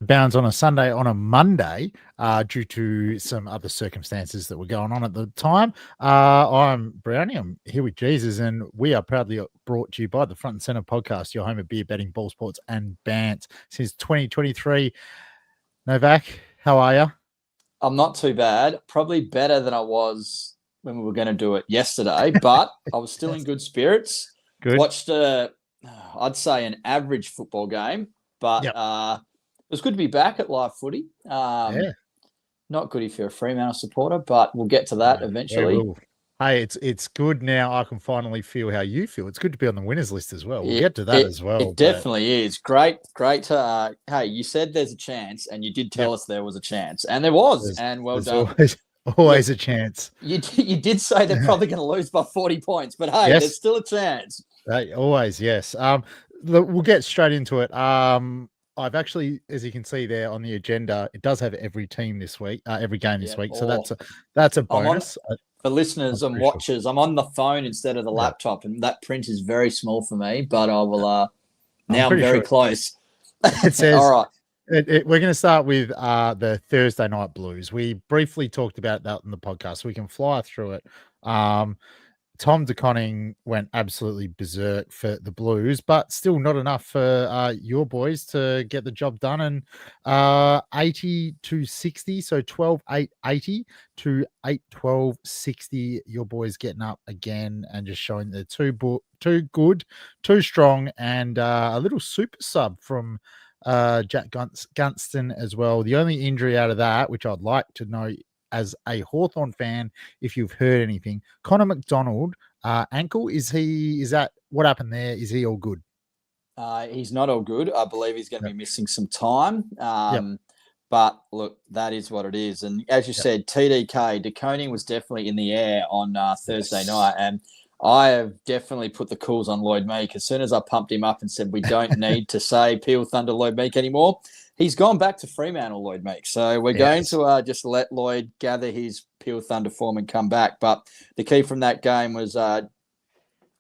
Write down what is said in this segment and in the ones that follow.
Bounds on a Sunday on a Monday due to some other circumstances that were going on at the time. I'm Brownie. I'm here with Jesus, and we are proudly brought to you by the Front and Centre podcast, your home of beer, betting, ball sports, and bants since 2023. Novak, how are you? I'm not too bad. Probably better than I was when we were going to do it yesterday, but I was still in good spirits. Good. Watched I'd say an average football game, but Yep. it was good to be back at live footy. Yeah. Not good if you're a Fremantle supporter, but we'll get to that eventually. Hey, it's good now. I can finally feel how you feel. It's good to be on the winners list as well. We'll get to that as well. It definitely is. Great to, hey, you said there's a chance, and you did tell us there was a chance, and there was, and well done. Always a chance. You did say they're probably going to lose by 40 points, but hey, there's still a chance. Always, yes. We'll get straight into it. I've actually, as you can see there on the agenda, it does have every team this week, every game this week. So that's a bonus. For listeners and watchers, I'm on the phone instead of the laptop, and that print is very small for me, but I will, now I'm very close. It says, all right. We're going to start with the Thursday night Blues. We briefly talked about that in the podcast, so we can fly through it. Tom DeConning went absolutely berserk for the Blues, but still not enough for your boys to get the job done. And 80-60, so 12-8-80 to 8-12-60. Your boys getting up again and just showing they're too good, too strong, and a little super sub from Jack Gunston as well. The only injury out of that, which I'd like to know as a Hawthorn fan, if you've heard anything, Connor McDonald, ankle, is that what happened there? Is he all good? He's not all good. I believe he's going to be missing some time. But look, that is what it is. And as you said, TDK, DeConning was definitely in the air on Thursday night. And I have definitely put the calls on Lloyd Meek. As soon as I pumped him up and said, we don't need to say Peel Thunder Lloyd Meek anymore, he's gone back to Fremantle Lloyd Meek. So we're going to just let Lloyd gather his Peel Thunder form and come back. But the key from that game was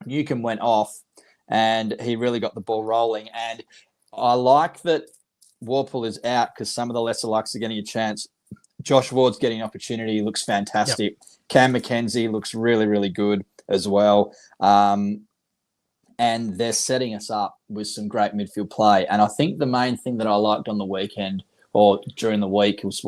Newcomb went off and he really got the ball rolling. And I like that Warple is out because some of the lesser lucks are getting a chance. Josh Ward's getting an opportunity. He looks fantastic. Yep. Cam McKenzie looks really, really good as well. And they're setting us up with some great midfield play. And I think the main thing that I liked on the weekend or during the week, it was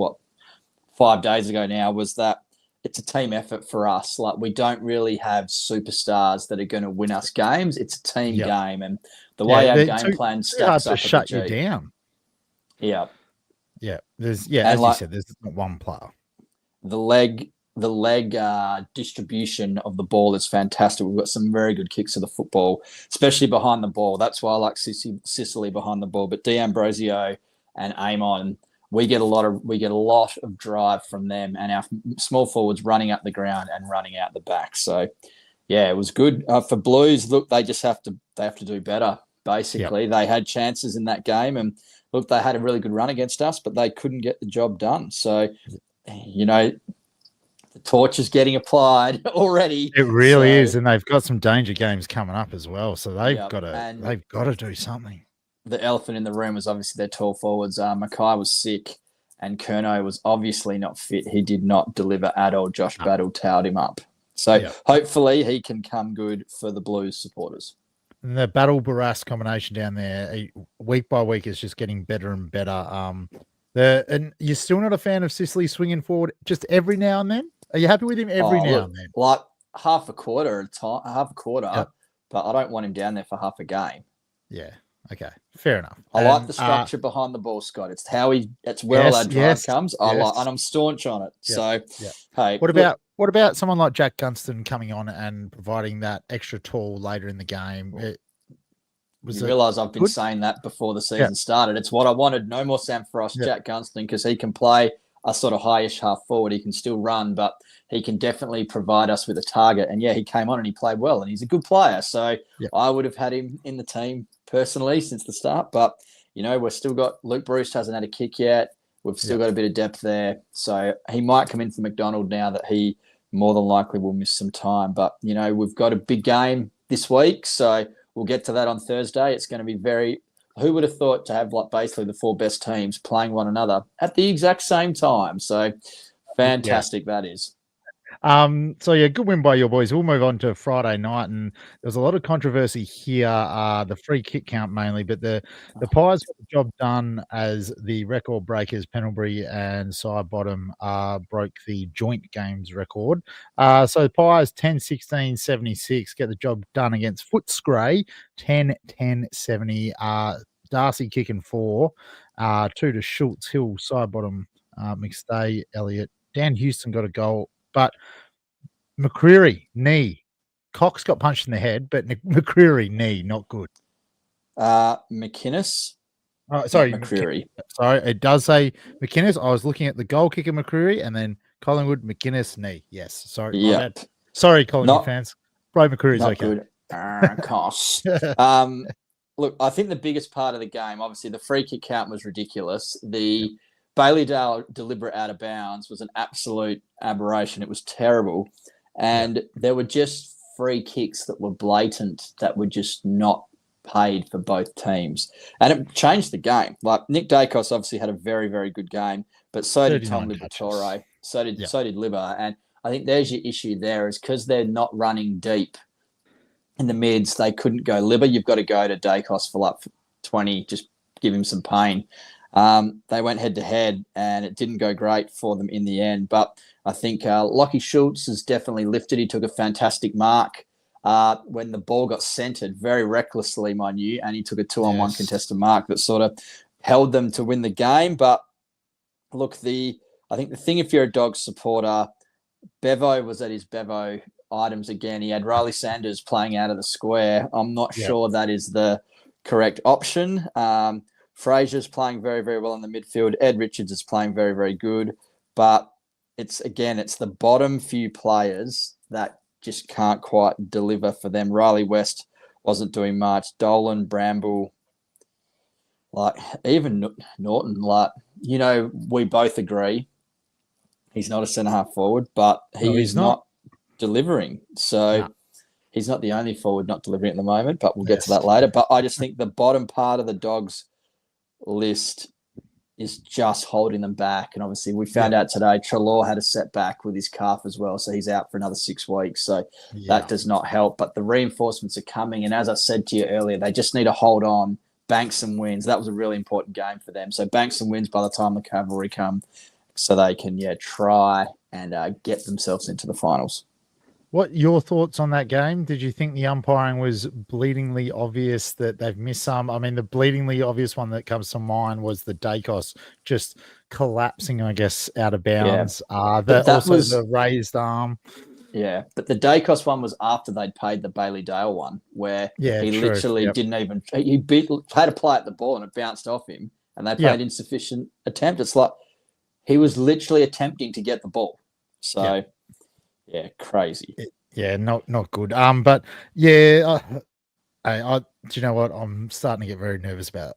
5 days ago now, was that it's a team effort for us. Like, we don't really have superstars that are going to win us games. It's a team game. And the way our game plan stacks up to shut you down. Yeah. Yeah. As you said, there's not one player. The leg distribution of the ball is fantastic. We've got some very good kicks of the football, especially behind the ball. That's why I like Sicily behind the ball. But D'Ambrosio and Amon, we get a lot of drive from them, and our small forwards running up the ground and running out the back. So, yeah, it was good for Blues. Look, they just have to do better. Basically, they had chances in that game, and look, they had a really good run against us, but they couldn't get the job done. So, the torch is getting applied already. It really is, and they've got some danger games coming up as well. So they've got to do something. The elephant in the room was obviously their tall forwards. Mackay was sick, and Curnow was obviously not fit. He did not deliver at all. Josh Battle towed him up. So hopefully he can come good for the Blues supporters. And the Battle Barras combination down there, week by week, is just getting better and better. And you're still not a fan of Sicily swinging forward just every now and then? Are you happy with him every now and then? Like half a quarter, but I don't want him down there for half a game. Yeah. Okay. Fair enough. I like the structure behind the ball, Scott. It's it's where all our drive comes. And I'm staunch on it. So, hey. What about someone like Jack Gunston coming on and providing that extra tall later in the game? You realise I've been saying that before the season started. It's what I wanted. No more Sam Frost, Jack Gunston, because he can play a sort of high-ish half forward. He can still run, but he can definitely provide us with a target. And, he came on and he played well, and he's a good player. So I would have had him in the team personally since the start. But, we've still got – Luke Bruce hasn't had a kick yet. We've still got a bit of depth there. So he might come in for McDonald now that he more than likely will miss some time. But, we've got a big game this week, so we'll get to that on Thursday. It's going to be who would have thought to have like basically the 4 best teams playing one another at the exact same time? So fantastic that is. So yeah, good win by your boys. We'll move on to Friday night, and there's a lot of controversy here. The free kick count mainly, but the Pies got the job done as the record breakers. Pendlebury and Sidebottom broke the joint games record. So the Pies 10-16-76 get the job done against Footscray 10-10-70. Darcy kicking 4, 2 to Schultz, Hill, Sidebottom, McStay, Elliott. Dan Houston got a goal. But McCreary, knee. Cox got punched in the head, but McCreary, knee, not good. McInnes. Sorry, McCreary. Sorry, it does say McInnes. I was looking at the goal kicker McCreary and then Collingwood, McInnes, knee. Yes, sorry. Yeah. Sorry, Collingwood fans. Bro McCreary's not okay. Good. Cost. Look, I think the biggest part of the game, obviously, the free kick count was ridiculous. The Bailey-Dale deliberate out of bounds was an absolute aberration. It was terrible. And there were just free kicks that were blatant, that were just not paid for both teams. And it changed the game. Like Nick Dacos obviously had a very, very good game, but so did Tom Liberatore. So did Libba. And I think there's your issue there, is because they're not running deep in the mids, they couldn't go Libba. You've got to go to Dacos for like 20, just give him some pain. They went head-to-head, and it didn't go great for them in the end. But I think Lockie Schultz has definitely lifted. He took a fantastic mark when the ball got centred, very recklessly, mind you, and he took a 2-on-1 contested mark that sort of held them to win the game. But look, I think the thing, if you're a Dogs supporter, Bevo was at his Bevo items again. He had Riley Sanders playing out of the square. I'm not sure that is the correct option. Fraser's playing very, very well in the midfield. Ed Richards is playing very, very good. But it's the bottom few players that just can't quite deliver for them. Riley West wasn't doing much. Dolan, Bramble, like even Norton, like, we both agree he's not a centre-half forward, but he's not delivering. So he's not the only forward not delivering at the moment, but we'll get to that later. But I just think the bottom part of the Dogs list is just holding them back. And obviously we found out today Treloar had a setback with his calf as well, so he's out for another 6 weeks. So that does not help. But the reinforcements are coming, and as I said to you earlier, they just need to hold on. Bankston wins. That was a really important game for them. So Bankston wins by the time the Cavalry come, so they can try and get themselves into the finals. What your thoughts on that game? Did you think the umpiring was bleedingly obvious that they've missed some? I mean, the bleedingly obvious one that comes to mind was the Dacos just collapsing, I guess, out of bounds. The raised arm. Yeah, but the Dacos one was after they'd paid the Bailey-Dale one, where he literally didn't even – he had a play at the ball and it bounced off him, and they paid insufficient attempt. It's like he was literally attempting to get the ball. So – yeah, crazy. Yeah, not good. But yeah, I do you know what? I'm starting to get very nervous about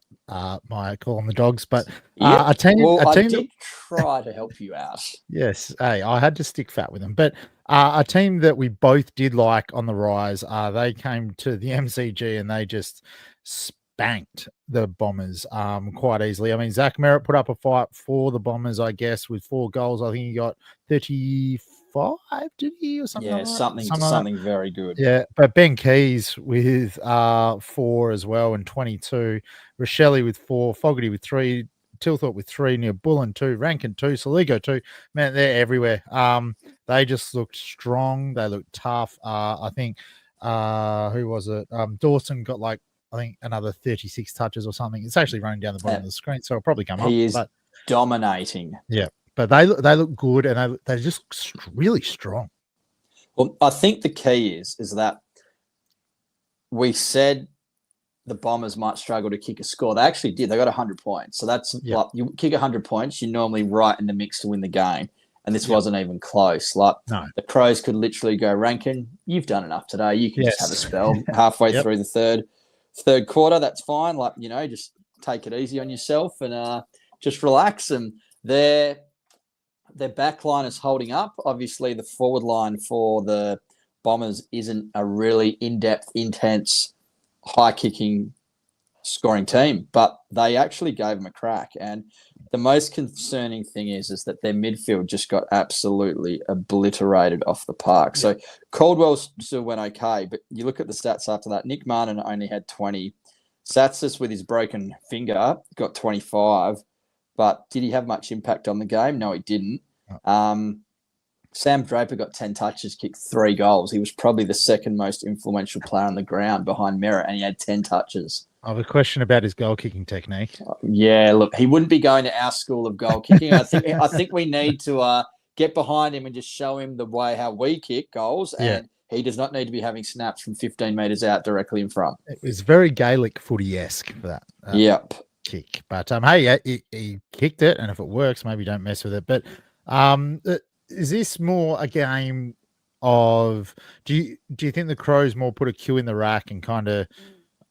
my call on the Dogs. But a team did try to help you out. Yes, I had to stick fat with them. But a team that we both did like on the rise, they came to the MCG and they just spanked the Bombers quite easily. I mean, Zach Merritt put up a fight for the Bombers, I guess, with 4 goals. I think he got 35, did he, or something? Yeah, something very good. Yeah, but Ben Keys with 4 as well and 22. Rochelle with 4, Fogarty with 3, Tilthorpe with 3, Neil Bullen 2, Rankin 2, Saligo 2. Man, they're everywhere. They just looked strong. They looked tough. I think who was it? Dawson got I think another 36 touches or something. It's actually running down the bottom of the screen, so it'll probably come up. He is dominating. Yeah, but they look good, and they just look really strong. Well, I think the key is that we said the Bombers might struggle to kick a score. They actually did. They got 100 points. So that's like, you kick 100 points, you're normally right in the mix to win the game. And this wasn't even close. Like the Crows could literally go, Rankin, you've done enough today. You can just have a spell halfway through the third quarter. That's fine. Like, just take it easy on yourself and just relax. And their back line is holding up. Obviously, the forward line for the Bombers isn't a really in-depth, intense, high-kicking scoring team, but they actually gave them a crack. And the most concerning thing is that their midfield just got absolutely obliterated off the park. So Caldwell still went okay, but you look at the stats after that. Nick Martin only had 20. Satsis with his broken finger got 25. But did he have much impact on the game? No, he didn't. Sam Draper got 10 touches, kicked 3 goals. He was probably the second most influential player on the ground behind Merritt, and he had 10 touches. I have a question about his goal kicking technique. Yeah, look, he wouldn't be going to our school of goal kicking. I think we need to get behind him and just show him the way how we kick goals. And he does not need to be having snaps from 15 metres out directly in front. It was very Gaelic footy-esque for that. Kick. But hey, he kicked it, and if it works, maybe don't mess with it. But is this more a game of do you think the Crows more put a cue in the rack and kind of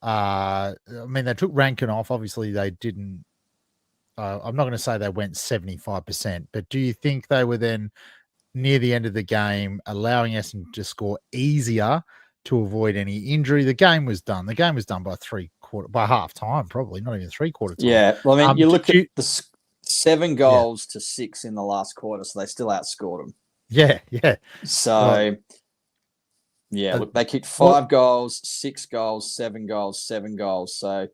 I mean, they took Rankin off. Obviously, they didn't. I'm not going to say they went 75%, but do you think they were then near the end of the game allowing Essendon to score easier to avoid any injury? The game was done. The game was done by half time, probably not even 3/4 time. Yeah, well, I mean, you look at the 7 goals to 6 in the last quarter, so they still outscored them. Yeah. So. Yeah, look, they kicked 5 goals, 6 goals, 7 goals, 7 goals. So,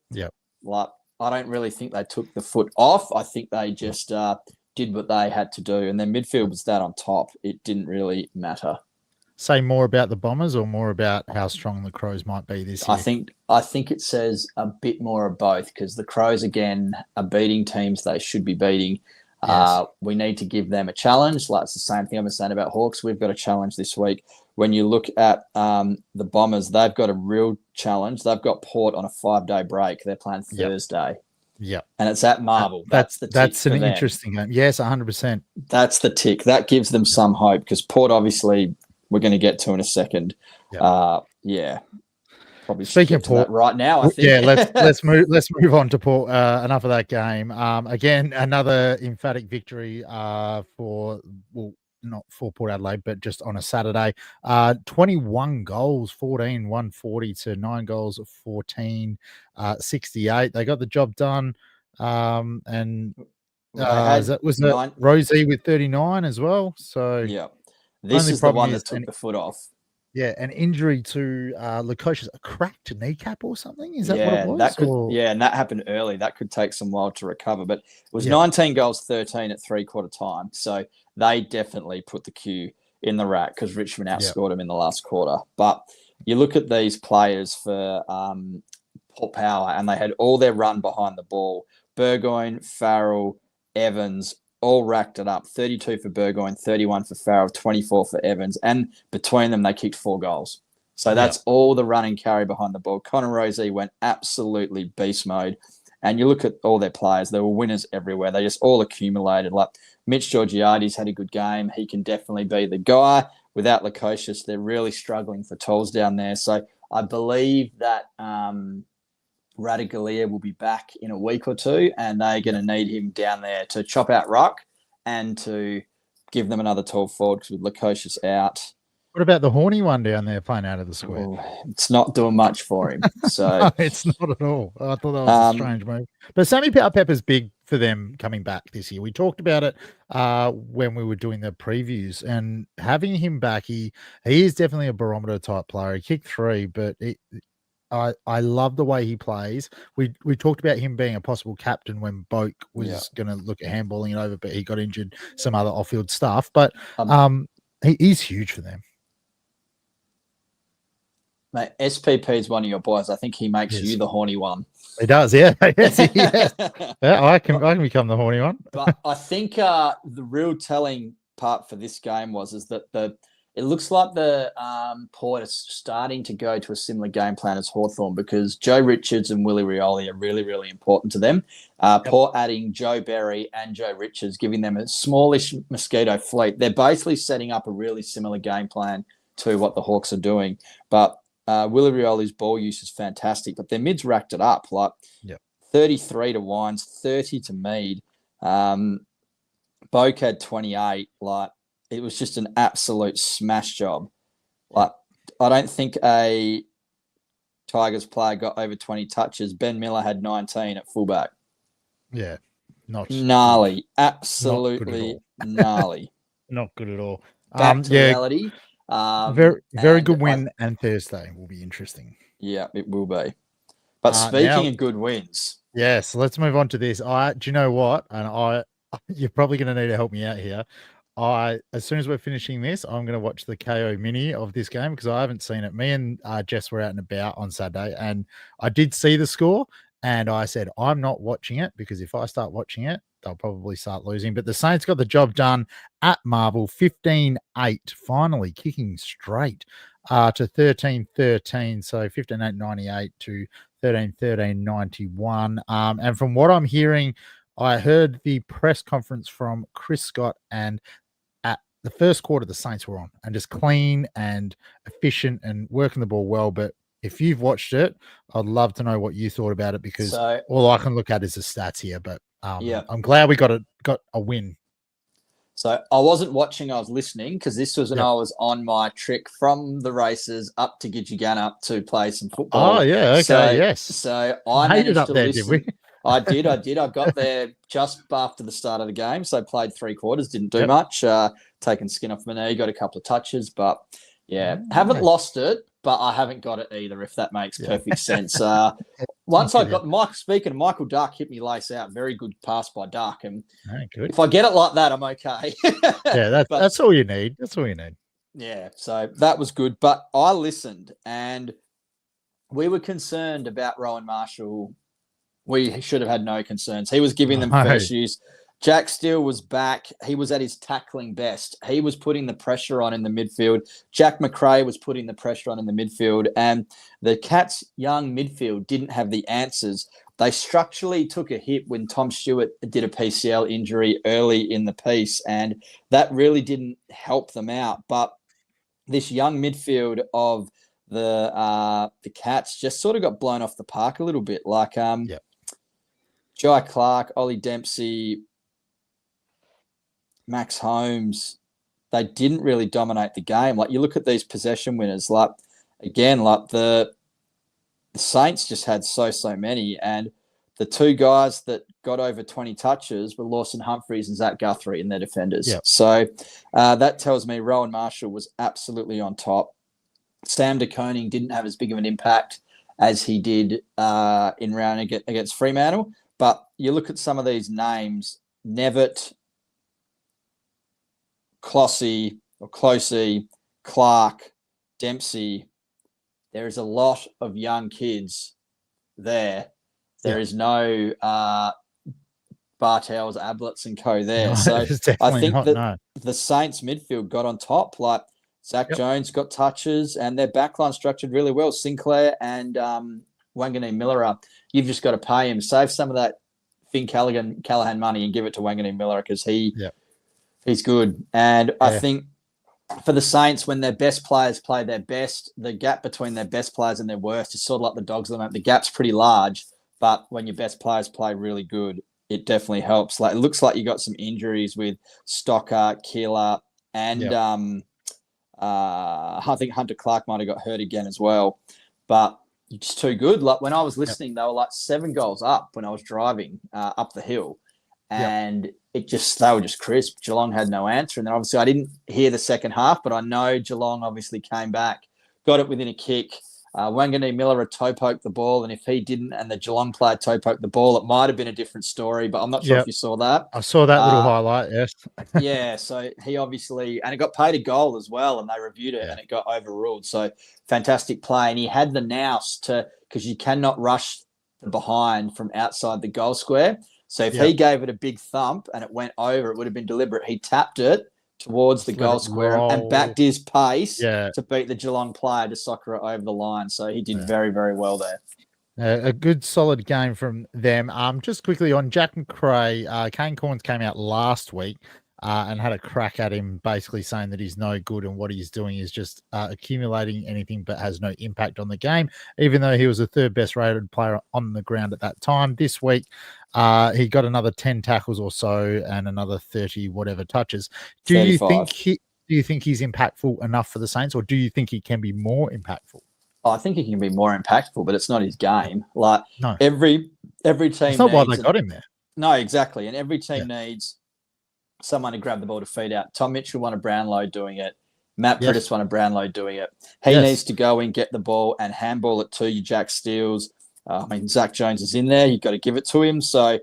like, I don't really think they took the foot off. I think they just did what they had to do, and their midfield was that on top. It didn't really matter. Say more about the Bombers or more about how strong the Crows might be this year? I think it says a bit more of both, because the Crows, again, are beating teams they should be beating. We need to give them a challenge. Like, it's the same thing I've been saying about Hawks. We've got a challenge this week. When you look at the Bombers, they've got a real challenge. They've got Port on a 5-day break. They're playing Thursday. Yeah. And it's at Marvel. That's an interesting game. Yes, 100%. That's the tick. That gives them some hope, because Port, obviously, we're going to get to in a second. Probably speaking of Port right now, I think. Yeah, let's move on to Port. Enough of that game. Again, another emphatic victory not for Port Adelaide, but just on a Saturday. 21 goals, 14, 140 to 9 goals, 14, 68. They got the job done. And was it Rosie with 39 as well? So this is the one that took the foot off. Yeah, an injury to Lukosius, a cracked kneecap or something? Is that what it was? And that happened early. That could take some while to recover. But it was 19 goals, 13 at 3/4 time. So they definitely put the cue in the rack, because Richmond outscored them in the last quarter. But you look at these players for Port Power, and they had all their run behind the ball. Burgoyne, Farrell, Evans, all racked it up. 32 for Burgoyne, 31 for Farrell, 24 for Evans. And between them, they kicked 4 goals. So that's all the run and carry behind the ball. Connor Rozee went absolutely beast mode. And you look at all their players, there were winners everywhere. They just all accumulated. Like Mitch Georgiades had a good game. He can definitely be the guy. Without Lukosius, they're really struggling for tools down there. So I believe that Radaglia will be back in a week or two, and they're going to need him down there to chop out ruck and to give them another tall forward, because with Lukosius out. What about the horny one down there playing out of the square? It's not doing much for him. So no, it's not at all. I thought that was a strange move. But Sammy Powell-Pepper's big for them coming back this year. We talked about it when we were doing the previews, and having him back, he is definitely a barometer type player. He kicked 3, but I love the way he plays. We talked about him being a possible captain when Boak was going to look at handballing it over, but he got injured, some other off-field stuff. But he's huge for them. Mate, SPP is one of your boys. I think he makes you the horny one. He does, yeah. Yes, yeah, I can become the horny one. But I think the real telling part for this game is that it looks like the Port is starting to go to a similar game plan as Hawthorn, because Joe Richards and Willie Rioli are really, really important to them. Port adding Joe Berry and Joe Richards, giving them a smallish mosquito fleet. They're basically setting up a really similar game plan to what the Hawks are doing. But Willie Rioli's ball use is fantastic, but their mids racked it up. Like 33 to Wines, 30 to Mead. Boak had 28. Like, it was just an absolute smash job. Like, I don't think a Tigers player got over 20 touches. Ben Miller had 19 at fullback. Yeah. Not Gnarly. good. Absolutely gnarly. Not good at all. Back to reality. Very good win, and Thursday will be interesting. Yeah, it will be. But speaking of good wins. Yes, let's move on to this. Do you know what? And you're probably going to need to help me out here. As soon as we're finishing this, I'm going to watch the KO mini of this game because I haven't seen it. Me and Jess were out and about on Saturday, and I did see the score, and I said, I'm not watching it because if I start watching it, they'll probably start losing. But the Saints got the job done at Marvel, 15-8, finally kicking straight to 13-13. So 15-8-98 to 13-13-91. And from what I'm hearing, I heard the press conference from Chris Scott, and at the first quarter, the Saints were on and just clean and efficient and working the ball well. But if you've watched it, I'd love to know what you thought about it because all I can look at is the stats here. But I'm glad we got a win. So I wasn't watching, I was listening because this was when I was on my trek from the races up to Gidgigana to play some football. Oh, yeah. Okay. Yes. So I managed to listen. Did we? I did. I got there just after the start of the game. So I played 3 quarters, didn't do much, taking skin off my knee, got a couple of touches, but haven't lost it, but I haven't got it either, if that makes perfect sense. Once I got speaking of Michael Duck, hit me lace out. Very good pass by Duck. And if I get it like that, I'm okay. That's all you need. That's all you need. Yeah, so that was good. But I listened, and we were concerned about Rowan Marshall. We should have had no concerns. He was giving them first use. Jack Steele was back. He was at his tackling best. He was putting the pressure on in the midfield. Jack McRae was putting the pressure on in the midfield. And the Cats' young midfield didn't have the answers. They structurally took a hit when Tom Stewart did a PCL injury early in the piece, and that really didn't help them out. But this young midfield of the Cats just sort of got blown off the park a little bit. Like Jai Clark, Ollie Dempsey, Max Holmes, they didn't really dominate the game. Like you look at these possession winners, like the Saints just had so many, and the 2 guys that got over 20 touches were Lawson Humphreys and Zach Guthrie in their defenders. Yep. So that tells me Rowan Marshall was absolutely on top. Sam De Koning didn't have as big of an impact as he did in round against Fremantle. But you look at some of these names, Nevitt, Closey, Clark, Dempsey. There is a lot of young kids there. There is no Bartels, Ablets and co there. No, so I think the Saints midfield got on top. Like Zach Jones got touches, and their backline structured really well. Sinclair and Wanganeen Miller, you've just got to pay him. Save some of that Finn Callahan money and give it to Wanganeen Miller because he's good. And I think for the Saints, when their best players play their best, the gap between their best players and their worst is sort of like the dogs of the map. The gap's pretty large, but when your best players play really good, it definitely helps. Like it looks like you got some injuries with Stocker, Keeler, and I think Hunter Clark might have got hurt again as well. But it's too good. Like when I was listening, they were like 7 goals up when I was driving up the hill, and they were just crisp. Geelong had no answer, and then obviously I didn't hear the second half, but I know Geelong obviously came back, got it within a kick. Wanganeen Miller had toe poked the ball, and if he didn't, and the Geelong player toe poked the ball, it might have been a different story. But I'm not sure if you saw that. I saw that little highlight. Yes. So he obviously, and it got paid a goal as well, and they reviewed it, and it got overruled. So fantastic play, and he had the nous because you cannot rush the behind from outside the goal square. So if he gave it a big thump and it went over, it would have been deliberate. He tapped it towards the goal square and backed his pace to beat the Geelong player to soccer it over the line. So he did very, very well there. A good solid game from them. Just quickly on Jack McRae, Kane Corns came out last week and had a crack at him, basically saying that he's no good and what he's doing is just accumulating anything but has no impact on the game, even though he was the 3rd best rated player on the ground at that time. This week, he got another 10 tackles or so and another 30 whatever touches. Do you think he's impactful enough for the Saints, or do you think he can be more impactful? I think he can be more impactful, but it's not his game. Like No, every it's team not why needs they got him there. no, exactly, and every Yeah. team needs someone to grab the ball to feed out. Tom Mitchell won a Brownlow doing it. Matt Yes. Priddis won a Brownlow doing it. He Yes. needs to go and get the ball and handball it to you, Jack Steele. Zach Jones is in there. You've got to give it to him. So,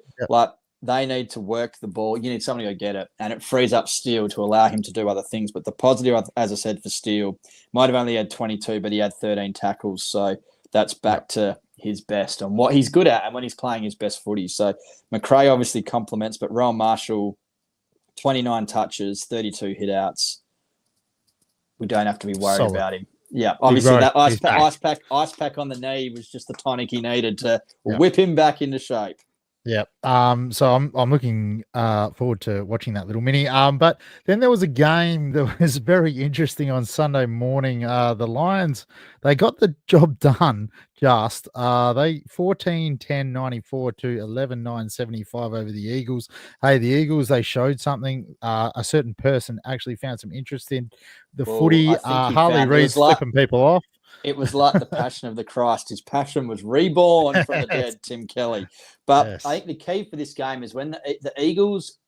they need to work the ball. You need someone to go get it. And it frees up Steele to allow him to do other things. But the positive, as I said, for Steele, might have only had 22, but he had 13 tackles. So that's back to his best and what he's good at and when he's playing his best footy. So McRae obviously complements, but Rowan Marshall, 29 touches, 32 hitouts. We don't have to be worried about him. Yeah, obviously that ice pack on the knee was just the tonic he needed to whip him back into shape. Yeah. So I'm looking forward to watching that little mini. But then there was a game that was very interesting on Sunday morning. The Lions, they got the job done just. They 14-10-94 to 11-9-75 over the Eagles. Hey, the Eagles, they showed something. A certain person actually found some interest in the footy. Harley Reid's flipping people off. It was like the passion of the Christ. His passion was reborn from the dead, Tim Kelly. But I think the key for this game is when the Eagles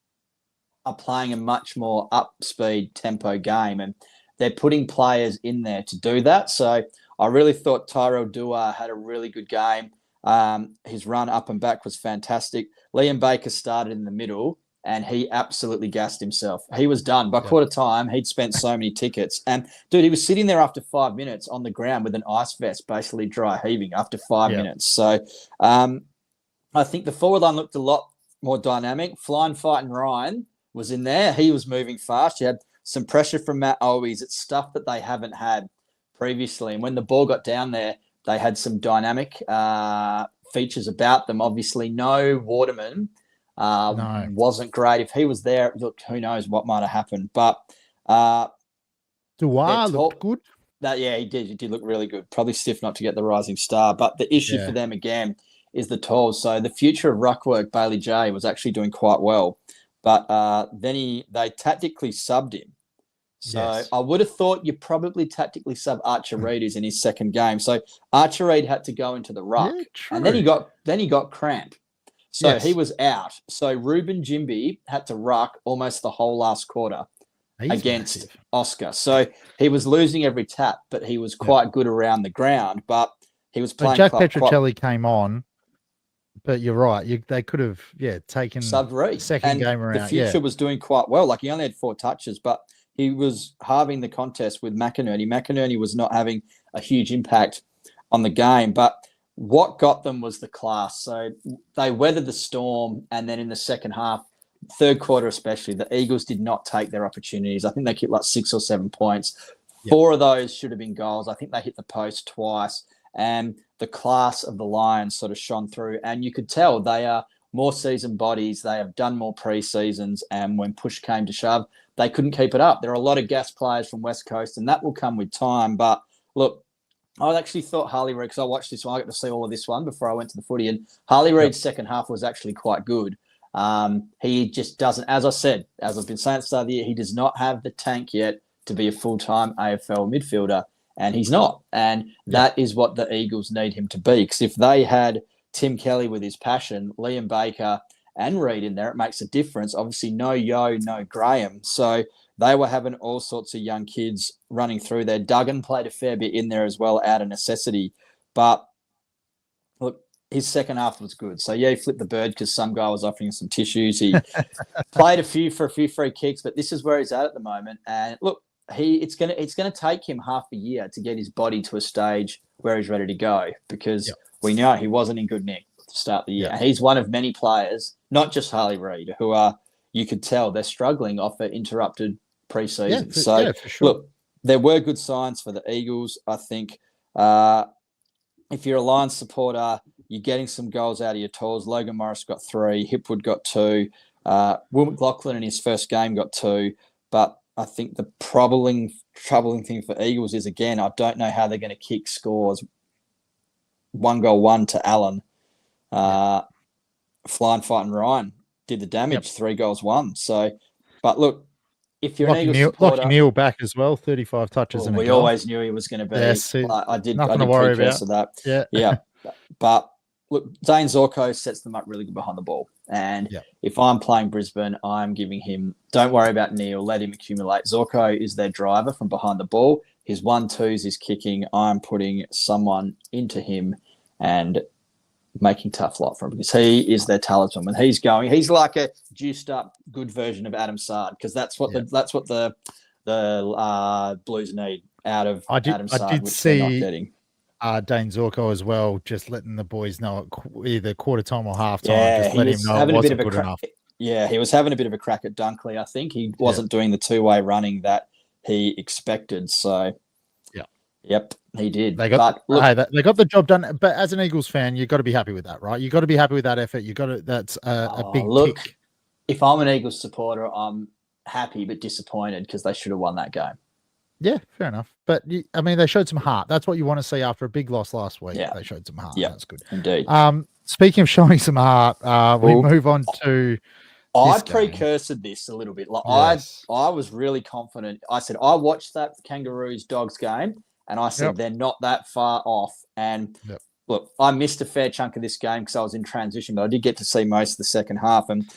are playing a much more up-speed tempo game, and they're putting players in there to do that. So I really thought Tyrell Dua had a really good game. His run up and back was fantastic. Liam Baker started in the middle, and he absolutely gassed himself. He was done. By quarter time, he'd spent so many tickets. And, dude, he was sitting there after 5 minutes on the ground with an ice vest, basically dry heaving after 5 minutes. So I think the forward line looked a lot more dynamic. Flying Fighting Ryan was in there. He was moving fast. You had some pressure from Matt Owies. It's stuff that they haven't had previously. And when the ball got down there, they had some dynamic features about them. Obviously, no Waterman. Wasn't great. If he was there, look, who knows what might have happened. But Dua looked good. He did. He did look really good. Probably stiff not to get the rising star. But the issue for them again is the tools. So the future of ruckwork, Bailey J, was actually doing quite well. But then they tactically subbed him. So I would have thought you probably tactically sub Archer Reid, who's in his second game. So Archer Reid had to go into the ruck, and then he got cramp. So he was out. So Ruben Jimby had to ruck almost the whole last quarter against Oscar. So he was losing every tap, but he was quite good around the ground. But he was playing. Jack Petrocelli came on, but you're right. They could have taken sub second game around. The future was doing quite well. Like he only had 4 touches, but he was halving the contest with McInerney. McInerney was not having a huge impact on the game, but what got them was the class. So they weathered the storm, and then in the second half, third quarter especially, the Eagles did not take their opportunities. I think they kicked like 6 or 7 points. 4 of those should have been goals. I think they hit the post twice, and the class of the Lions sort of shone through. And you could tell they are more seasoned bodies. They have done more pre-seasons, and when push came to shove, they couldn't keep it up. There are a lot of gas players from West Coast, and that will come with time. But look, I actually thought Harley Reid, because I watched this one, I got to see all of this one before I went to the footy, and Harley Reid's second half was actually quite good. He just doesn't, as I said, as I've been saying at the start of the year, he does not have the tank yet to be a full-time AFL midfielder, and he's not. And that is what the Eagles need him to be, because if they had Tim Kelly with his passion, Liam Baker and Reid in there, it makes a difference. Obviously, no Yo, no Graham. So they were having all sorts of young kids running through there. Duggan played a fair bit in there as well, out of necessity. But look, his second half was good. So, he flipped the bird because some guy was offering him some tissues. He played for a few free kicks, but this is where he's at the moment. And look, it's gonna take him half a year to get his body to a stage where he's ready to go, because we know he wasn't in good nick to start the year. And he's one of many players, not just Harley Reid, who are, you could tell they're struggling off an interrupted pre-season. For sure. Look, there were good signs for the Eagles. I think if you're a Lions supporter, you're getting some goals out of your tools. Logan Morris got 3, Hipwood got 2, Will McLaughlin in his first game got 2. But I think the troubling thing for Eagles is, again, I don't know how they're going to kick scores. 1-1 to Allen. Flying Fighting Ryan did the damage. 3 goals, 1. So, but look, if you're an Eagles Lockie supporter, Neal back as well, 35 touches well, and a we goal. always knew he was going to be. Yes, I did nothing to worry about. that. Yeah. Yeah. But look, Dane Zorko sets them up really good behind the ball. And if I'm playing Brisbane, I'm giving him, don't worry about Neil, let him accumulate. Zorko is their driver from behind the ball. His 1-2s is kicking. I'm putting someone into him and making tough life for him because he is their talisman. When he's going, he's like a juiced up good version of Adam Sard because that's what the Blues need out of Adam Sard, which they're not getting. Dane Zorko as well, just letting the boys know at either quarter time or half time. Yeah, just let him know it wasn't good enough. Yeah, he was having a bit of a crack at Dunkley. I think he wasn't doing the two-way running that he expected. So, yep, he did. They got the job done. But as an Eagles fan, you've got to be happy with that, right? You've got to be happy with that effort. You got to. That's a big tick. If I'm an Eagles supporter, I'm happy but disappointed because they should have won that game. Yeah, fair enough. But I mean, they showed some heart. That's what you want to see after a big loss last week. Yeah. They showed some heart. Yeah, that's good. Indeed. Speaking of showing some heart, we move on to. I precursored this a little bit. Like I was really confident. I said I watched that Kangaroos Dogs game, and I said they're not that far off. And look, I missed a fair chunk of this game because I was in transition, but I did get to see most of the second half. And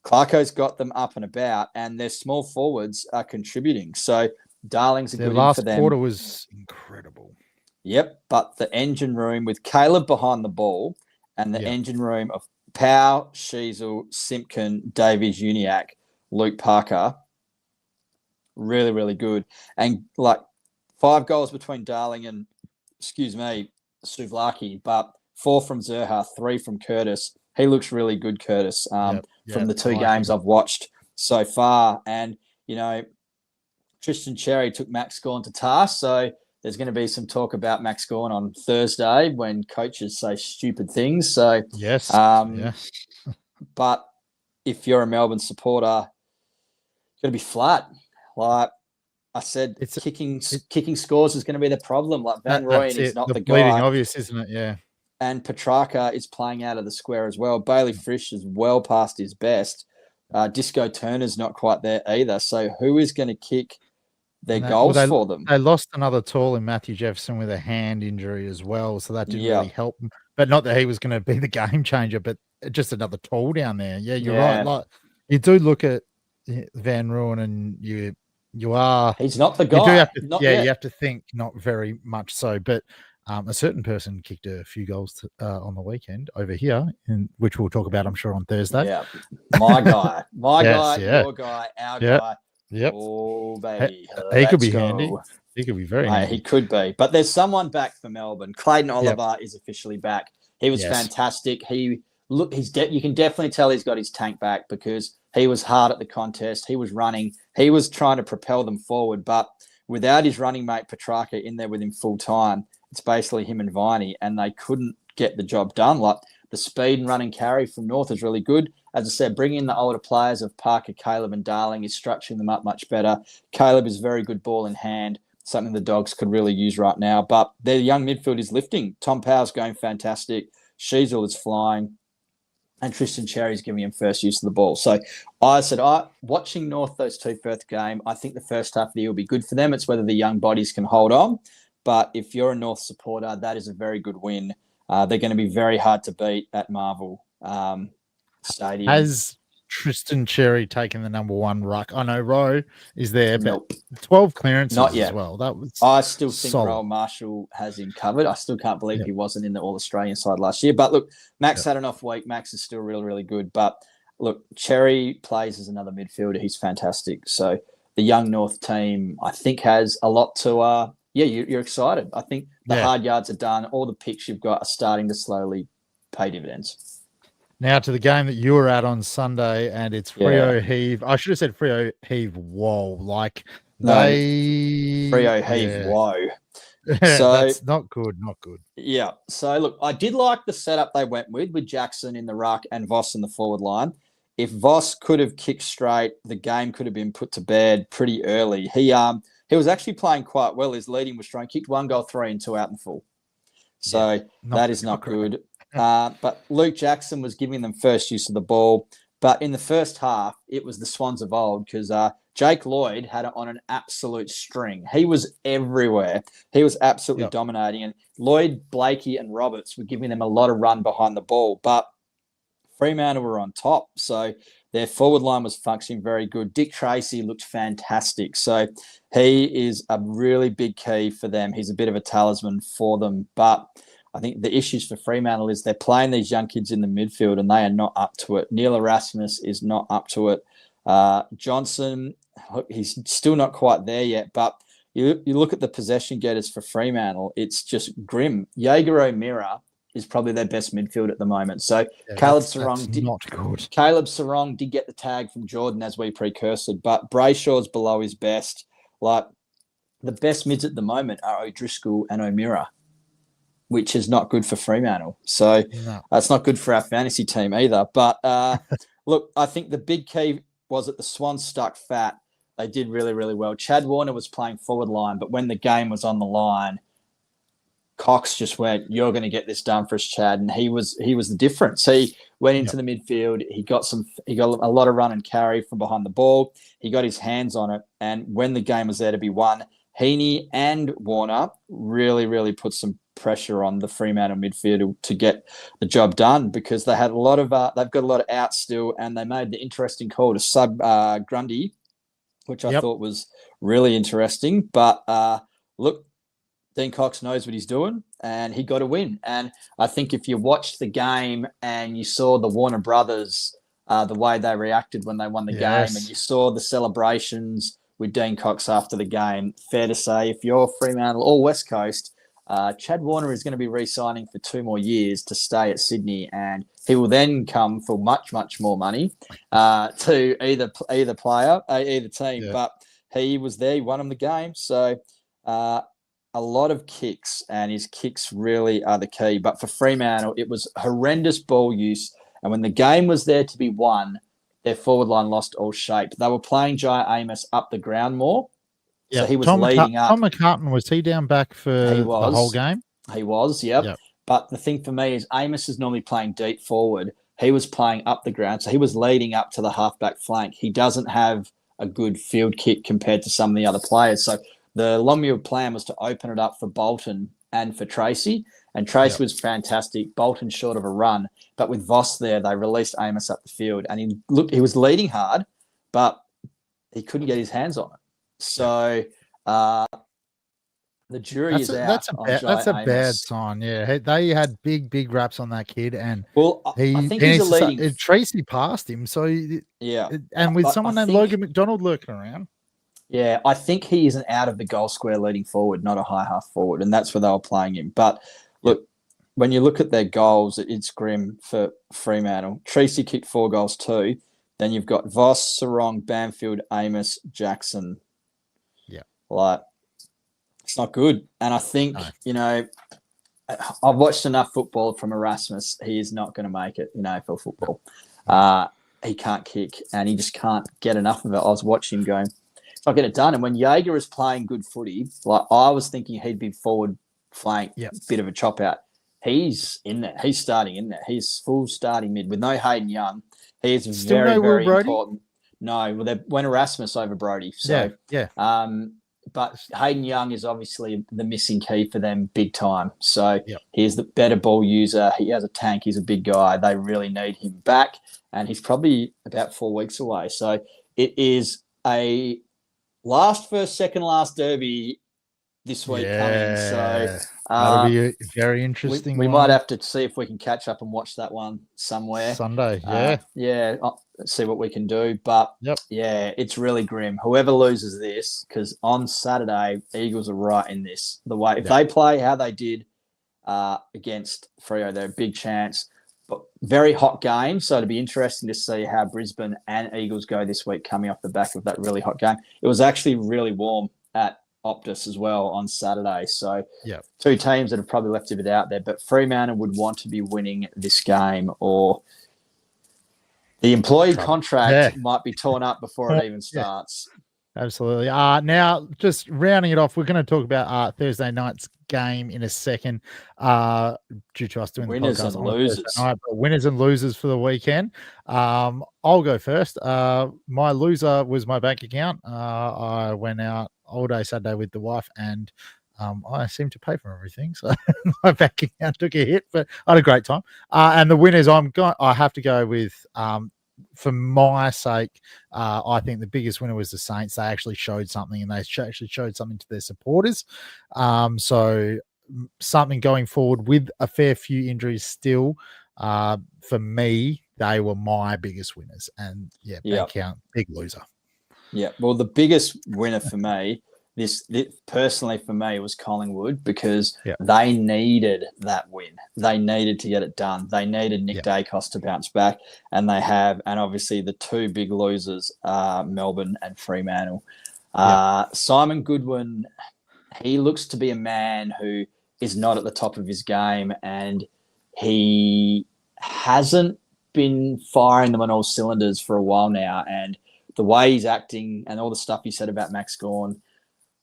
Clarko's got them up and about, and their small forwards are contributing. So Darling's a good in for them. Last quarter was incredible. Yep, but the engine room with Caleb behind the ball and the engine room of Powell, Sheasel, Simpkin, Davies, Uniac, Luke Parker, really, really good. And like 5 goals between Darling and, Souvlaki, but 4 from Zerha, 3 from Curtis. He looks really good, Curtis, from the 2 games I've watched so far. And, Tristan Cherry took Max Gawn to task, so there's going to be some talk about Max Gawn on Thursday when coaches say stupid things. So yes. But if you're a Melbourne supporter, you're going to be flat. Like I said, kicking scores is going to be the problem. Like Van Rooyen is not the guy. Bleeding obvious, isn't it? Yeah. And Petrarca is playing out of the square as well. Bailey Frisch is well past his best. Disco Turner's not quite there either. So who is going to kick their goals for them? They lost another tall in Matthew Jefferson with a hand injury as well, so that didn't really help them. But not that he was going to be the game changer, but just another tall down there. Yeah, you're right. Like you do look at Van Rooyen, and you are. He's not the guy. You do have to, you have to think not very much so, but. A certain person kicked a few goals on the weekend over here, which we'll talk about, I'm sure, on Thursday. Yeah, my guy, your guy, our guy. Yep. Oh, baby. He could be handy. He could be very handy. He could be. But there's someone back for Melbourne. Clayton Oliver is officially back. He was fantastic. You can definitely tell he's got his tank back because he was hard at the contest. He was running. He was trying to propel them forward. But without his running mate Petrarca in there with him full time, it's basically him and Viney, and they couldn't get the job done. Like the speed and running carry from North is really good. As I said, bringing in the older players of Parker, Caleb, and Darling is structuring them up much better. Caleb is very good ball in hand, something the Dogs could really use right now. But their young midfield is lifting. Tom Powell's going fantastic. Sheasel is flying. And Tristan Cherry's giving him first use of the ball. So I said, watching North those 2 first game, I think the first half of the year will be good for them. It's whether the young bodies can hold on. But if you're a North supporter, that is a very good win. They're going to be very hard to beat at Marvel Stadium. Has Tristan Cherry taken the number 1 ruck? I know Rowe is there, but 12 clearances not yet. As well. That was I still think Rowan Marshall has him covered. I still can't believe he wasn't in the All-Australian side last year. But look, Max had an off week. Max is still really, really good. But look, Cherry plays as another midfielder. He's fantastic. So the young North team, I think, has a lot to you're excited. I think the hard yards are done. All the picks you've got are starting to slowly pay dividends. Now to the game that you were at on Sunday, and it's Freo Heave. I should have said Freo Heave. Whoa, Freo Heave. Whoa. So that's not good. Not good. Yeah. So look, I did like the setup they went with Jackson in the ruck and Voss in the forward line. If Voss could have kicked straight, the game could have been put to bed pretty early. He was actually playing quite well. His leading was strong. Kicked 1 goal, 3 and 2 out in full. So that is not good. But Luke Jackson was giving them first use of the ball. But in the first half, it was the Swans of old because Jake Lloyd had it on an absolute string. He was everywhere. He was absolutely dominating. And Lloyd, Blakey, and Roberts were giving them a lot of run behind the ball. But Fremantle were on top. So their forward line was functioning very good. Dick Tracy looked fantastic. So he is a really big key for them. He's a bit of a talisman for them. But I think the issues for Fremantle is they're playing these young kids in the midfield and they are not up to it. Neil Erasmus is not up to it. Johnson, he's still not quite there yet. But you look at the possession getters for Fremantle, it's just grim. Jaeger O'Meara is probably their best midfield at the moment. So Caleb Sarong did get the tag from Jordan as we precursored, but Brayshaw's below his best. Like the best mids at the moment are O'Driscoll and O'Meara, which is not good for Fremantle. So that's not good for our fantasy team either. But look, I think the big key was that the Swans stuck fat. They did really, really well. Chad Warner was playing forward line, but when the game was on the line, Cox just went, "You're going to get this done for us, Chad," and he was the difference. He went into the midfield. He got a lot of run and carry from behind the ball. He got his hands on it, and when the game was there to be won, Heaney and Warner really, really put some pressure on the Fremantle midfield to get the job done because they had they've got a lot of outs still, and they made the interesting call to sub Grundy, which I thought was really interesting. But look. Dean Cox knows what he's doing, and he got a win. And I think if you watched the game and you saw the Warner brothers, the way they reacted when they won the game, and you saw the celebrations with Dean Cox after the game, fair to say, if you're Fremantle or West Coast, Chad Warner is going to be re-signing for 2 more years to stay at Sydney, and he will then come for much, much more money to either player, either team. Yeah. But he was there, he won him the game. So, a lot of kicks, and his kicks really are the key. But for Fremantle, it was horrendous ball use. And when the game was there to be won, their forward line lost all shape. They were playing Jai Amos up the ground more. Yeah. So he was leading up. Tom McCartan, was he down back for the whole game? He was, yep. But the thing for me is Amos is normally playing deep forward. He was playing up the ground. So he was leading up to the halfback flank. He doesn't have a good field kick compared to some of the other players. So the Longmuir plan was to open it up for Bolton and for Tracy, and Tracy was fantastic. Bolton short of a run, but with Voss there, they released Amos up the field, and he was leading hard, but he couldn't get his hands on it. So the jury is out. That's a bad sign. Yeah, they had big raps on that kid, and I think he's a leading. Tracy passed him, so and with someone named Logan McDonald lurking around. Yeah, I think he is an out of the goal square leading forward, not a high half forward, and that's where they were playing him. But look, when you look at their goals, it's grim for Fremantle. Tracy kicked 4 goals too. Then you've got Voss, Sarong, Banfield, Amos, Jackson. Yeah. Like, it's not good. And I think, I've watched enough football from Erasmus. He is not going to make it in AFL football. He can't kick, and he just can't get enough of it. I was watching him going, not get it done. And when Jaeger is playing good footy, like I was thinking he'd be forward flank, bit of a chop out. He's in there. He's starting in there. He's full starting mid with no Hayden Young. He is very, very important. No, well, they went Erasmus over Brody. So, but Hayden Young is obviously the missing key for them big time. So he's the better ball user. He has a tank. He's a big guy. They really need him back. And he's probably about 4 weeks away. So it is a last, first, second, last derby this week coming. So that'll be a very interesting. We might have to see if we can catch up and watch that one somewhere. Sunday, let's see what we can do. But it's really grim. Whoever loses this, because on Saturday, Eagles are right in this. The way if they play how they did against Freo, they're a big chance. But very hot game, so it'll be interesting to see how Brisbane and Eagles go this week coming off the back of that really hot game. It was actually really warm at Optus as well on Saturday. So 2 teams that have probably left a bit out there, but Fremantle would want to be winning this game, or the employee contract might be torn up before it even starts. Absolutely. Now, just rounding it off, we're going to talk about Thursday night's game in a second. Due to us doing Winners the podcast and on losers. Thursday night, but winners and losers for the weekend. I'll go first. My loser was my bank account. I went out all day Saturday with the wife, and I seemed to pay for everything, so my bank account took a hit, but I had a great time. And the winners, I have to go with. For my sake, I think the biggest winner was the Saints. They actually showed something, and they actually showed something to their supporters. So something going forward with a fair few injuries still. For me, they were my biggest winners, and bank account, big loser. Yeah, well, the biggest winner for me, this personally for me, was Collingwood, because they needed that win. They needed to get it done. They needed Nick Dacos to bounce back, and they have. And obviously, the two big losers are Melbourne and Fremantle. Simon Goodwin, he looks to be a man who is not at the top of his game, and he hasn't been firing them on all cylinders for a while now. And the way he's acting and all the stuff he said about Max Gawn,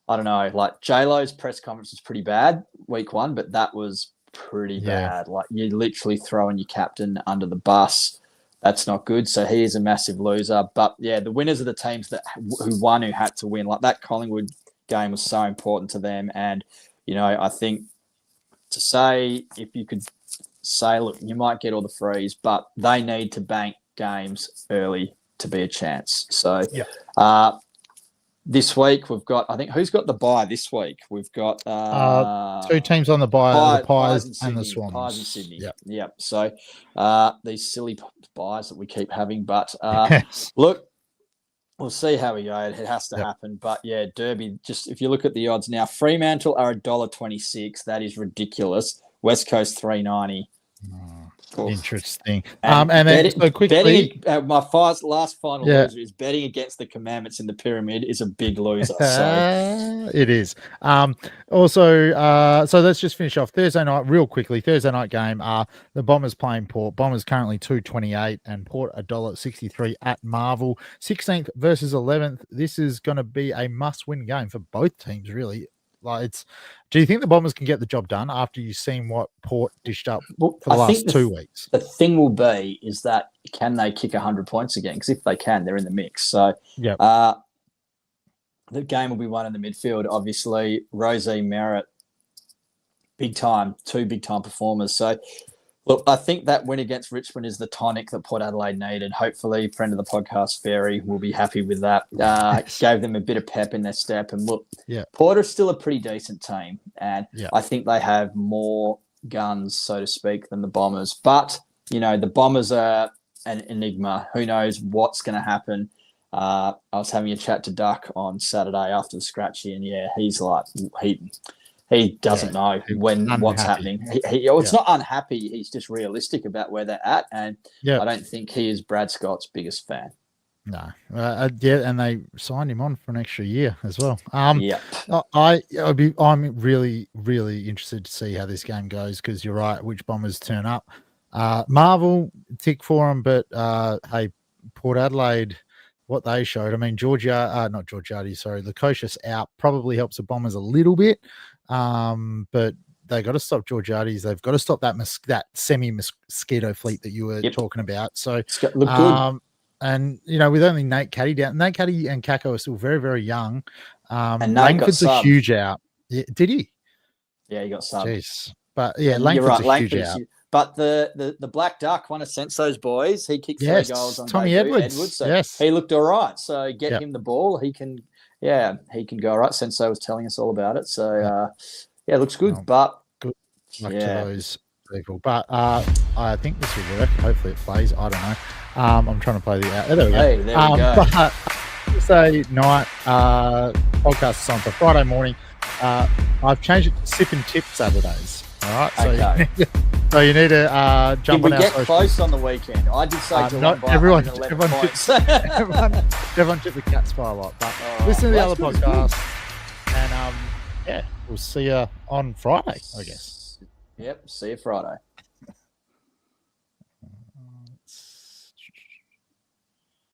I don't know, like J-Lo's press conference was pretty bad week one, but that was pretty bad. Like, you're literally throwing your captain under the bus. That's not good. So he is a massive loser. But the winners are the teams who had to win. Like, that Collingwood game was so important to them. And, I think to say, if you could say, look, you might get all the frees, but they need to bank games early to be a chance. So, this week we've got, I think, who's got the bye this week? We've got two teams on the bye, the Pies and the Swans. Pies in Sydney. Yep. So these silly buys that we keep having, but look, we'll see how we go. It has to happen. But Derby, just if you look at the odds now, Fremantle are $1.26. That is ridiculous. West Coast $3.90. Interesting. And then so quickly, my last final loser is betting against the commandments in the pyramid is a big loser. So it is. Also, so let's just finish off Thursday night real quickly. Thursday night game. The Bombers playing Port. Bombers currently $2.28 and Port $1.63 at Marvel. 16th versus 11th. This is going to be a must-win game for both teams, really. Do you think the Bombers can get the job done after you've seen what Port dished up for the last 2 weeks? The thing will be is that can they kick 100 points again? Because if they can, they're in the mix. So the game will be won in the midfield. Obviously, Rosie, Merritt, big time, two big time performers. So look, I think that win against Richmond is the tonic that Port Adelaide needed. Hopefully, friend of the podcast, Ferry, will be happy with that. Gave them a bit of pep in their step. And look, Port are still a pretty decent team. And I think they have more guns, so to speak, than the Bombers. But, the Bombers are an enigma. Who knows what's going to happen? I was having a chat to Duck on Saturday after the scratchy, and he's like, he doesn't know what's happening. It's not unhappy. He's just realistic about where they're at. And I don't think he is Brad Scott's biggest fan. No. And they signed him on for an extra year as well. I'm really, really interested to see how this game goes, because you're right, which Bombers turn up. Marvel, tick for them, but hey, Port Adelaide, what they showed. I mean, Lukosius out probably helps the Bombers a little bit. But they got to stop Georgiades. They've got to stop that semi-mosquito fleet that you were talking about. So, look good. And with only Nate Caddy down, Nate Caddy and Kako are still very, very young. And Langford's a huge out. Yeah, did he? Yeah, he got subbed. Jeez. But Langford's a huge out. But the Black Duck, one of Senso's boys, he kicked 3 goals on Tommy Edwards. So he looked all right. So get him the ball. He can go all right. Senso was telling us all about it. So, it looks good. But good luck to those people. But I think this will work. Hopefully it plays. I don't know. I'm trying to play the out. There we go. Hey, there we go. But Thursday night podcast is on for Friday morning. I've changed it to Sip and Tip Saturdays. All right. Okay. So you need to jump on our get close on the weekend? I did say everyone tipped the Cats by a lot. But listen to the other podcast. And we'll see you on Friday, I guess. Yep. See you Friday.